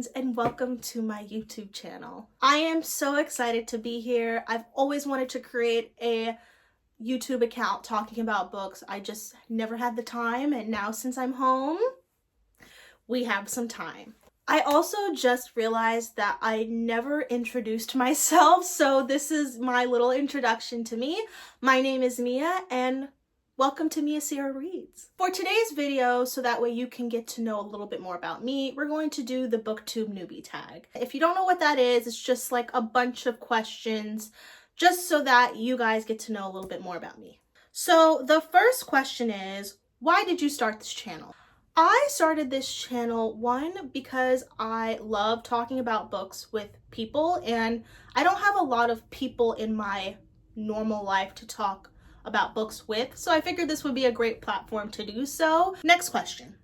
friends, and welcome to my YouTube channel. I am so excited to be here. I've always wanted to create a YouTube account talking about books. I just never had the time, and now since I'm home, we have some time. I also just realized that I never introduced myself, so this is my little introduction to me. My name is Mia, and welcome to Mia Sierra Reads. For today's video, so that way you can get to know a little bit more about me, we're going to do the booktube newbie tag. If you don't know what that is, it's just like a bunch of questions just so that you guys get to know a little bit more about me. So the first question is, why did you start this channel? I started this channel, one, because I love talking about books with people, and I don't have a lot of people in my normal life to talk about books with, so I figured this would be a great platform to do so. Next question.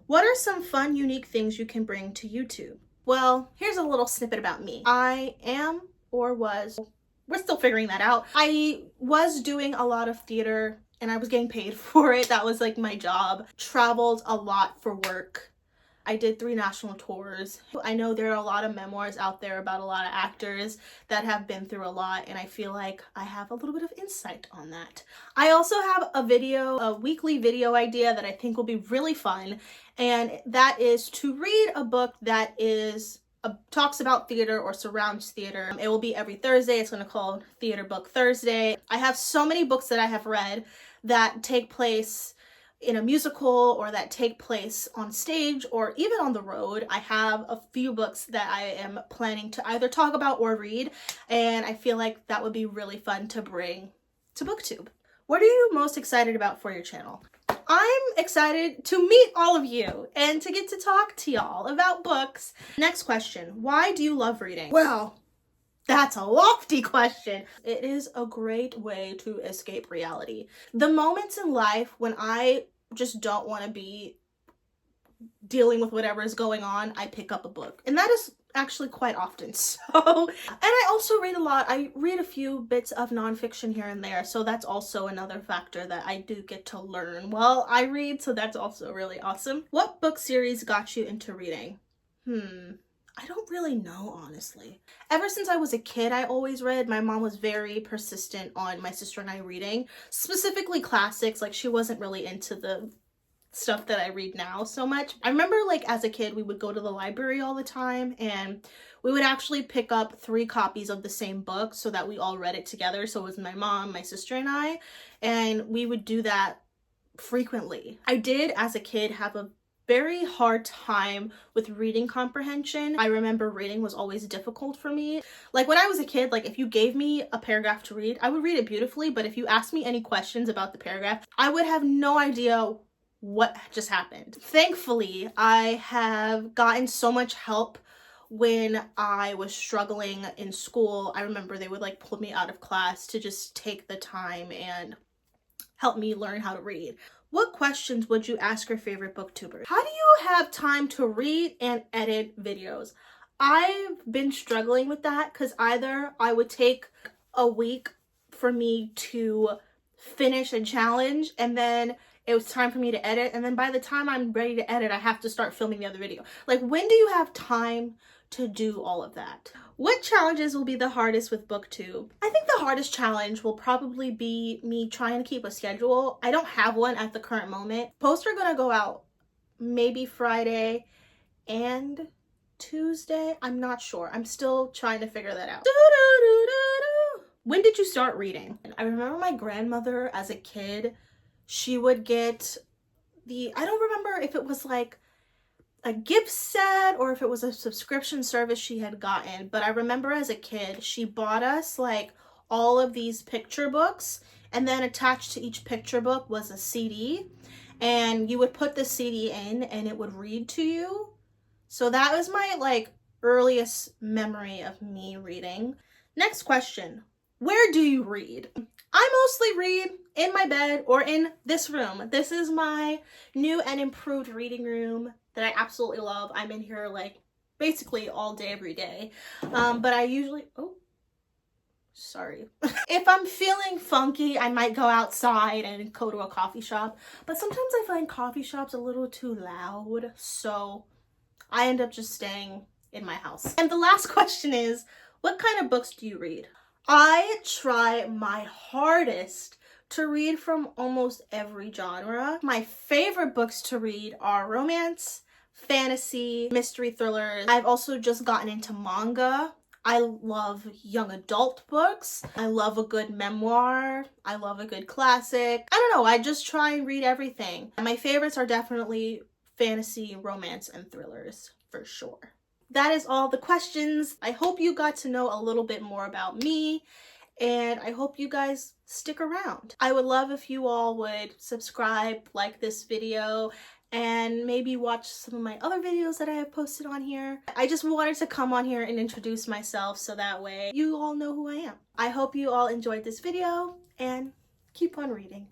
What are some fun, unique things you can bring to YouTube? Well, here's a little snippet about me. I am, or was, we're still figuring that out. I was doing a lot of theater and I was getting paid for it. That was like my job. Traveled a lot for work. I did 3 national tours. I know there are a lot of memoirs out there about a lot of actors that have been through a lot, and I feel like I have a little bit of insight on that. I also have a weekly video idea that I think will be really fun, and that is to read a book that talks about theater or surrounds theater. It will be every Thursday. It's going to be called Theater Book Thursday. I have so many books that I have read that take place in a musical or that take place on stage or even on the road. I have a few books that I am planning to either talk about or read, and I feel like that would be really fun to bring to BookTube. What are you most excited about for your channel? I'm excited to meet all of you and to get to talk to y'all about books. Next question. Why do you love reading? Well, that's a lofty question. It is a great way to escape reality. The moments in life when I just don't want to be dealing with whatever is going on, I pick up a book. And that is actually quite often. And I also read a lot. I read a few bits of nonfiction here and there. So that's also another factor that I do get to learn while I read. So that's also really awesome. What book series got you into reading? I don't really know, honestly. Ever since I was a kid, I always read. My mom was very persistent on my sister and I reading, specifically classics. Like, she wasn't really into the stuff that I read now so much. I remember, like, as a kid, we would go to the library all the time, and we would actually pick up 3 copies of the same book so that we all read it together. So it was my mom, my sister, and I, and we would do that frequently. I did, as a kid, have a very hard time with reading comprehension. I remember reading was always difficult for me. Like, when I was a kid, like, if you gave me a paragraph to read, I would read it beautifully, but if you asked me any questions about the paragraph, I would have no idea what just happened. Thankfully, I have gotten so much help when I was struggling in school. I remember they would like pull me out of class to just take the time and help me learn how to read. What questions would you ask your favorite booktubers? How do you have time to read and edit videos? I've been struggling with that because either I would take a week for me to finish a challenge, and then it was time for me to edit, and then by the time I'm ready to edit, I have to start filming the other video. Like, when do you have time to do all of that? What challenges will be the hardest with BookTube? I think the hardest challenge will probably be me trying to keep a schedule. I don't have one at the current moment. Posts are gonna go out maybe Friday and Tuesday. I'm not sure. I'm still trying to figure that out. When did you start reading? I remember my grandmother as a kid, she would get I don't remember if it was like a gift set or if it was a subscription service she had gotten, but I remember as a kid she bought us like all of these picture books, and then attached to each picture book was a CD, and you would put the CD in and it would read to you. So that was my like earliest memory of me reading. Next question. Where do you read? I mostly read in my bed or in this room. This is my new and improved reading room that I absolutely love. I'm in here like basically all day, every day. But I usually, sorry. If I'm feeling funky, I might go outside and go to a coffee shop. But sometimes I find coffee shops a little too loud, so I end up just staying in my house. And the last question is, what kind of books do you read? I try my hardest to read from almost every genre. My favorite books to read are romance, fantasy, mystery thrillers. I've also just gotten into manga. I love young adult books. I love a good memoir. I love a good classic. I don't know, I just try and read everything. My favorites are definitely fantasy, romance, and thrillers for sure. That is all the questions. I hope you got to know a little bit more about me, and I hope you guys stick around. I would love if you all would subscribe, like this video, and maybe watch some of my other videos that I have posted on here. I just wanted to come on here and introduce myself so that way you all know who I am. I hope you all enjoyed this video, and keep on reading.